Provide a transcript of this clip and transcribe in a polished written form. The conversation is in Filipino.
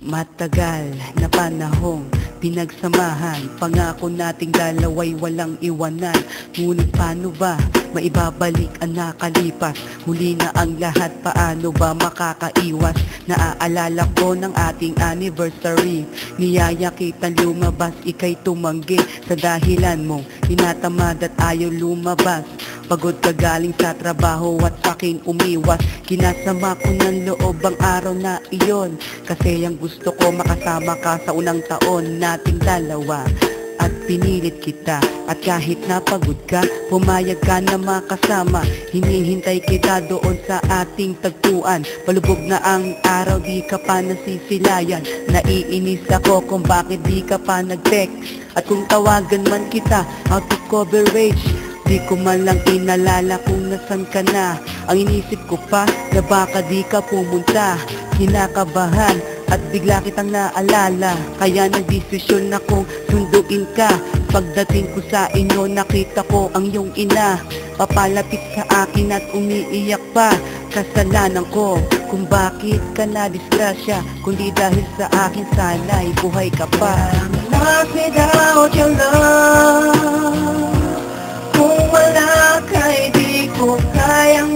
Matagal na panahong pinagsamahan, pangako nating dalawa'y walang iwanan. Ngunit paano ba maibabalik ang nakalipas? Huli na ang lahat, paano ba makakaiwas? Naaalala ko ng ating anniversary, niyaya kitang lumabas, ika'y tumanggi sa dahilan mong tinatamad at ayaw lumabas. Pagod ka galing sa trabaho at sakin umiwas. Kinasama ko ng loob ang araw na iyon, kasi ang gusto ko makasama ka sa unang taon nating dalawa. At pinilit kita, at kahit napagod ka, pumayag ka na makasama. Hinihintay kita doon sa ating tagpuan. Palubog na ang araw, di ka pa nasisilayan. Naiinis ako kung bakit di ka pa nag-text. At kung tawagan man kita, out of coverage, di ko man lang inalala kung nasan ka na. Ang inisip ko pa na baka di ka pumunta. Kinakabahan at bigla kitang naalala, kaya nagdesisyon akong sunduin ka. Pagdating ko sa inyo, nakita ko ang iyong ina. Papalapit sa akin at umiiyak pa. Kasalanan ko kung bakit ka na disgrasya, kundi dahil sa akin sana'y buhay ka pa. Lost without your love, kung wala ka'y di ko kayang